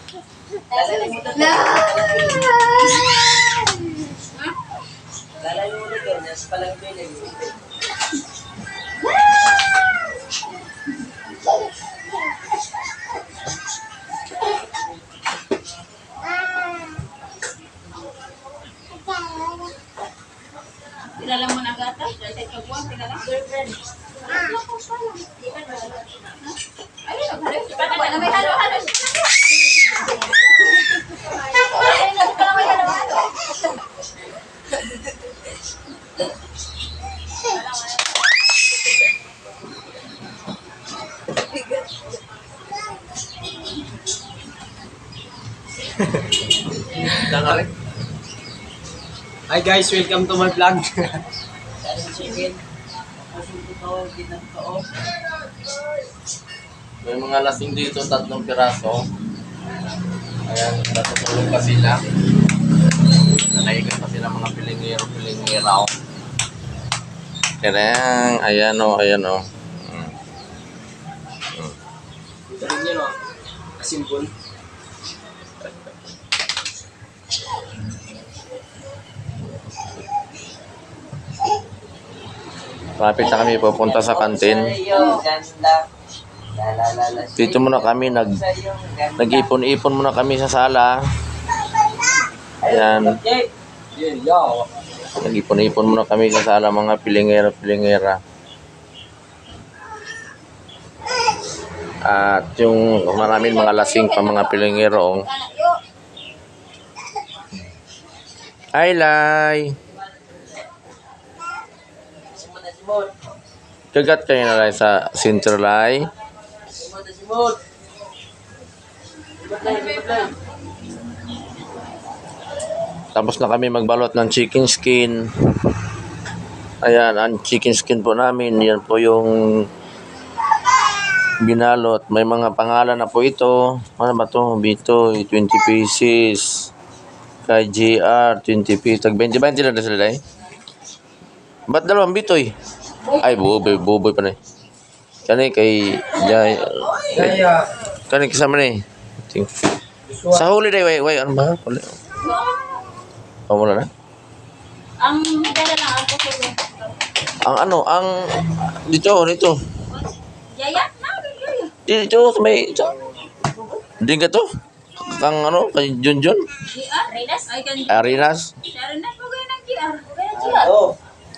Lalay mo na doon. Yes, palang piling. Kilala mo na gata? Sa kabuan, kilala? Girlfriend. Ayun, halo. May halo-halo. Hi guys, welcome to my vlog. Chicken. Pusong totoo, ginagtoo. May mga lasing dito, 3 piraso. Ayan, natutulog pa sila. Nanahigan pa sila mga pilingero-pilingeraw. Kaya, ayan o, ayan o. Ito rin yun o. Simple. Rapid na kami pupunta sa kantin. Sa'yo, ganda. Lalalala sa'yo. Dito muna kami, Sa'yo, ganda. nag-ipon-ipon muna kami sa sala. Ayan, Okay. Yun, yo. nag-ipon-ipon muna kami sa sala, mga pilingera-pilingera. At yung maraming mga lasing pa mga pilingero. Hi, Lai! Simod na simod. Kagat kayo na lang sa center, Lai. Simod na simod. Simod lang. Tapos na kami magbalot ng chicken skin. Ayan, ang chicken skin po namin, yan po yung binalot. May mga pangalan na po ito. Ano ba ito? Bito, 20 pieces. Kay GR, 20 pieces. Tag 20 lang na sila eh. Ba't dalawang bitoy? Ay, buboy pa na eh. Kani kay Jay. Kani kasama na eh. Sa huli na eh. Way, ano ba? Wala na? Ang dala lang ako sa Ang ano, ang dito. Yaya? Yaya. Dito, sa may... Hindi ka to? Kang ano, kay Junjun? GR? Renas? Ay, ganito. Arinas? Siya rin na po kayo ng GR. GR. Oh.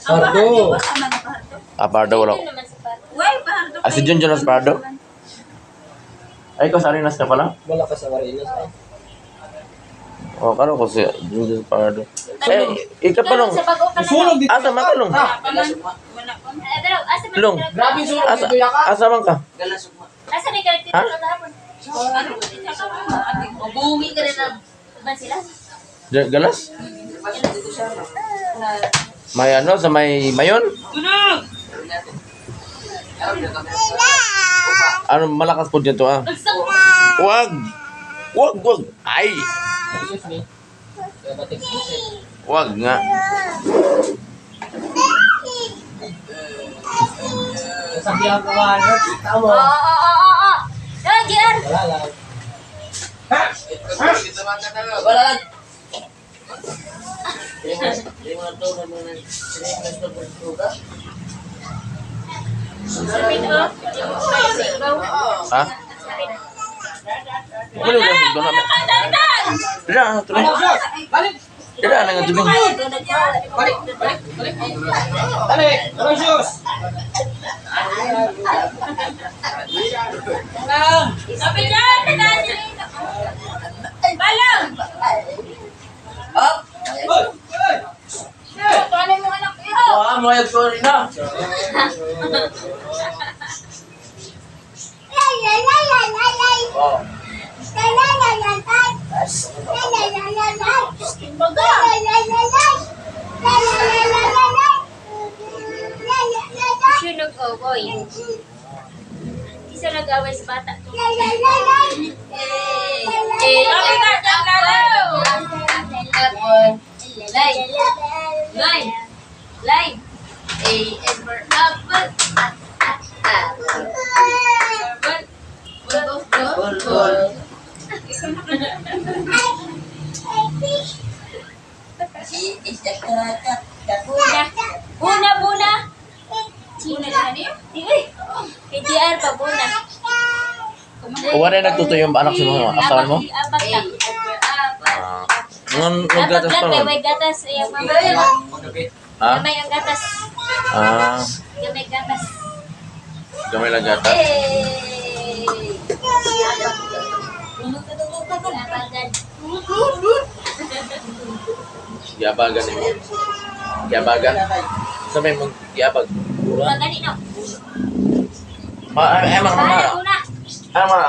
Ang Pahardo. Kasama na Pahardo. Pardo wala. Uy, Pahardo. Si Junjun as Pardo? Ay, ikaw sa Arinas ka pala? Wala ka sa Marinas. O, kano ko si Junjun Pardo? Ikaw pa nung. Sunog dito. Asa man ka nung? Wala pa. Lung. Grabe sunog dito yaka. Asa man ka? Galasugma. Asa ni Kaya Ha? Ano? Mabuwi ka rin na. Ba sila? Galas? Dito siya. May ano, sa may mayon? Tunog! Ano, malakas po dyan to ah. Wag! Ay! Wag nga. Sabihan ko nga. Tama. Oo. Yan, GR! Wala lang. Wala lang. Hindi mo na ito. Sinimas na po ito ka. Sapit o. Ikaw. Ha? Wala lang, doon namin. Dila, tuloy. Balik. Dila, nang tubig. Balik. Balik. Rosios. Sapit yan! Balang! Up! Hoy. Paano yung anak ko? Wah, mo yung sorry na. Oh. Siya nag-away. Isa nag-away sa bata. Live. A and for apple. Apple. Bol, bol. Buna. Buna, buna. Buna na niyo? Sige. KGR pa, buna. Wala na nagtuto yung anak sa mga asawa mo? Abag lang. Ah. Nagatas pa Abag lang, ron. may gatas. Ayan, mama. Ha? Gamay ang gatas. Ah. Gamay gatas. Gamay lang gatas. Abagan. Yabagan mo. Yabagan? Sa may mong yabag. Abagan ino. Mga Buna, buna.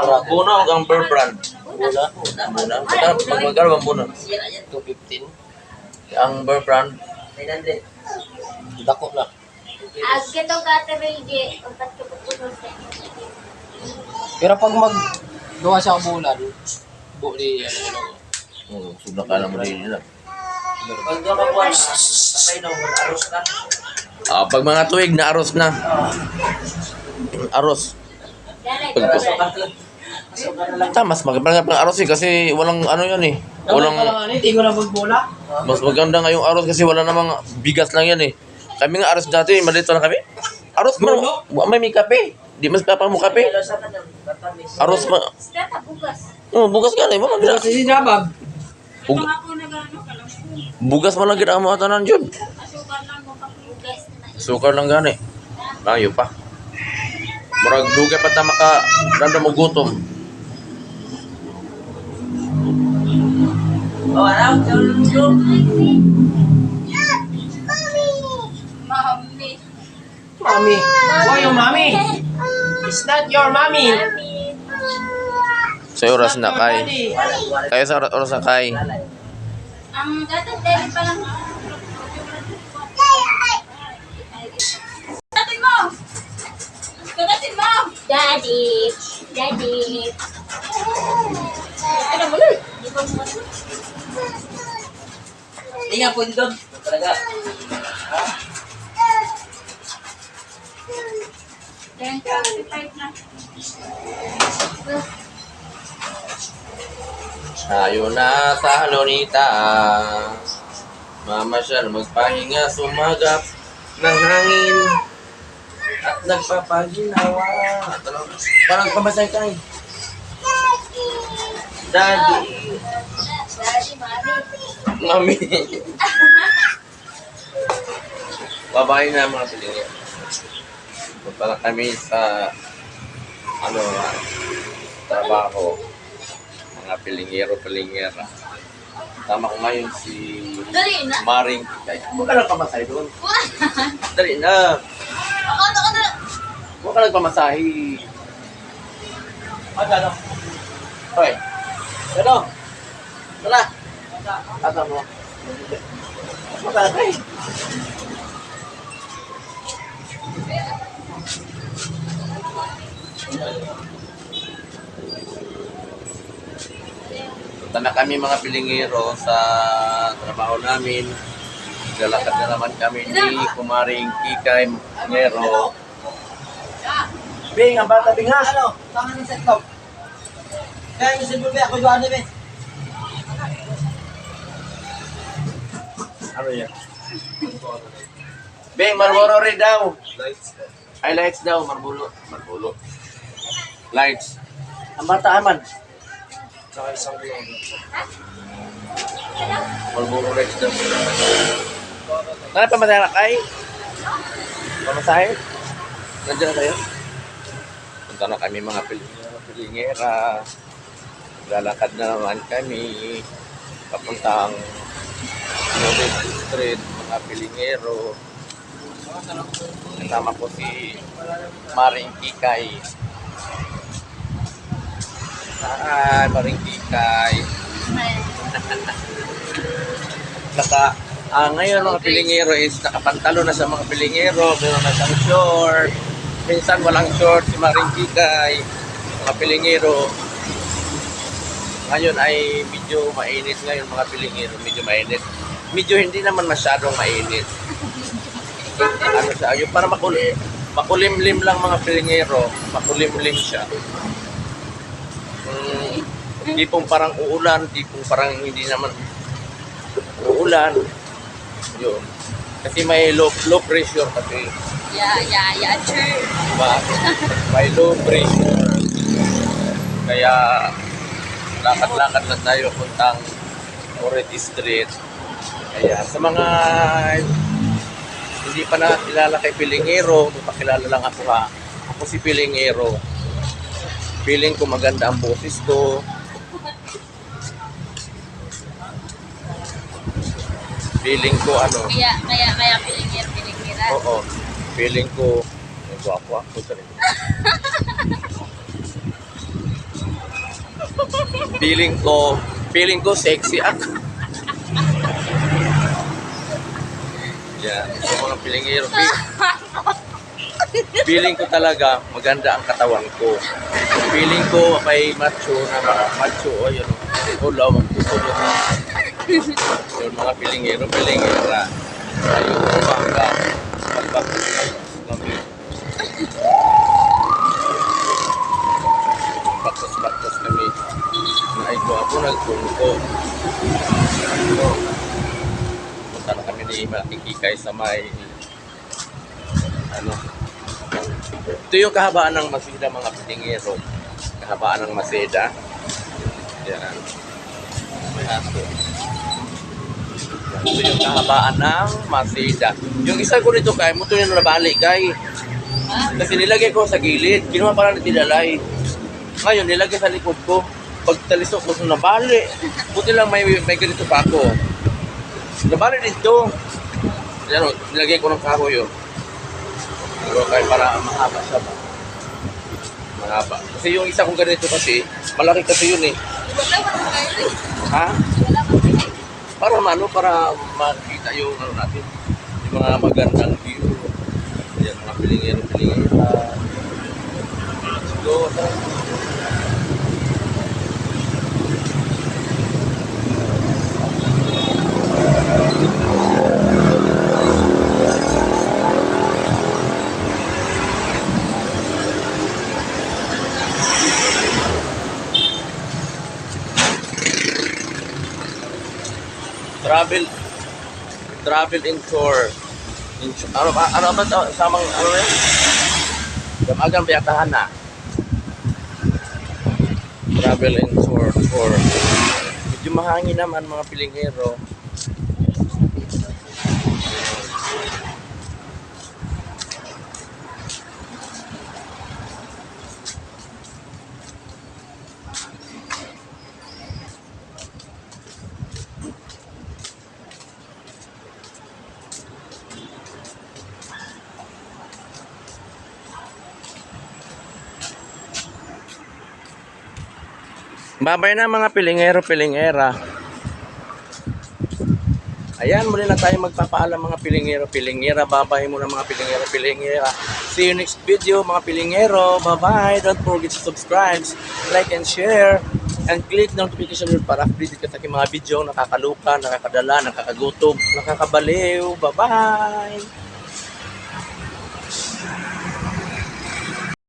mga puno ang per brand. Muna. Pag magkano ang puno? 215. Ang per brand. 900. Dako na. Ag kitong kateril di. Upat ko pupuno sa Pero pag maggawa siya ang bulan, buli, Sudah ka lang mo rin nila. Pag doon ka buwan na, patay na, aros na. Pag mga tuwig na aros na. Aros. Ganay. Mas maganda pang aros eh kasi walang ano yan eh. Walang hindi ko na magbola. mas maganda nga yung aros kasi wala namang bigas lang yan eh. Kami nga aros dati, malito na kami. Aros man, may kape. Di mas kapang mo kape. Aros ma. Saka bugas. Oh, bugas ka na eh. Mga Kasi sinabag. Bug bugas man lang kita ang mga tanan dyan. Asukar lang mo pang bugas na. Sukar lang gani. Ayo pa. Murag dugay pa ta maka randa mo gutom. Oh, alam, Mami. Mami. Oh, yung mami. It's not your mommy. Mami. Sa oras na kay. Kaya sa oras na kay. Ang gatas dahil pa lang. Gagatin mo! Gagatin mo! Daddy! Daddy! Ano mo lang? Di ba mo ano? Hindi nga po doon. Talaga. Then, 25 na. Tayo na sa Lonita. Mamasyal magpahinga, sumagap ng hangin at nagpapaginawa. Parang kamasay ka eh. Daddy. Daddy, mami. Mami. Babae na mga pilingan. Punta na kami sa trabaho. Mga pilingero-pilingera. Tama ko ngayon si Dali na. Maring Kikay. Huwag ka nagpamasahe doon. Dali na. Ako na. Huwag ka nagpamasahe. Ano? Hoy. Ano? Tara. Tata mo. Matatay. Punta na kami mga pilingero sa trabaho namin. Lalakad na naman kami ni Kumaring Kikay Ngero. Bing, ang bata Bing ha? Ano? Tangan ng set top. Kaya yung silbo ba? Ako doon eh. Ano yan? Beng, Marlboro rin daw. Ay, lights daw. Marlboro. Marlboro. Lights. Ang bata aman. Marlboro lights daw. Ano pamasahe na kay? Pamasahe? Nandiyan na tayo? Punta na kami mga pilingera. Lalakad na naman kami. Papuntang North Street, mga pilingero. Kasama ko si Maring Kikay. Hi, Maring Kikay. Ngayon mga pilingero is nakapantalo na sa mga pilingero. Meron na siyang short. Minsan walang short si Maring Kikay. Mga pilingero. Ngayon ay medyo mainit ngayon mga pilingero. Medyo mainit. Medyo hindi naman masyadong mainit. Ano siya, yung para makulimlim lang mga pilingero, makulimlim siya. tipong parang uulan, tipong parang hindi naman uulan. Yun. Kasi may low pressure kasi. Yeah, sure. Diba? May low pressure. Kaya lakad-lakad lang tayo puntang Moret Street. Kaya sa mga hindi pa nakilala kay Pilingero, magpakilala lang ako ha. Ako si Pilingero. Feeling ko maganda ang boses ko. Feeling ko ano. Kaya pilingira. Oo. Feeling ko gwapo ako sa rin. Feeling ko sexy ako. Yeah, so mga Pilingero. Feeling ko talaga maganda ang katawan ko. Feeling ko may macho na macho o yun. Ulaw ang puso ko. Yun mga Pilingera. Ayun ko bangga. Baktos kami. Ay ko ako nagtungko. Punta na kami ni Makikikay sa may ano. Ito yung kahabaan ng Maseda mga Pilingero. Kahabaan ng Maseda. Yan. Ito yung kahabaan ng Maseda. Yung isa ko nito kay, muto yung nabalik kay. Kasi nilagay ko sa gilid. Kinuha pa lang natinalay. Ngayon, nilagay sa likod ko. Pag talisok ko, nabali. Buti lang may ganito pa ako. Nabali dito. Yan o, nilagay ko ng kahoy yun. Pero kaya para mahaba siya ba? Mahaba. Kasi yung isa kong ganito kasi, malaki kasi yun eh. Ha? Para para makita yung ano natin. Yung mga magandang view. Yan, mga Pilingero. Let's go. Travel and tour. Ano ba samang ano yan? Damagan piyatahan na. Travel and tour. Medyo mahangin naman mga Pilingero. Babay na mga Pilingera. Ayan, muli na tayo magpapaalam mga Pilingera. Babay muna mga Pilingera. See you next video mga Pilingero. Bye-bye. Don't forget to subscribe, like and share, and click notification bell para update ka sa aking mga video nakakaluka, nakakadala, nakakagutom, nakakabaliw. Bye-bye.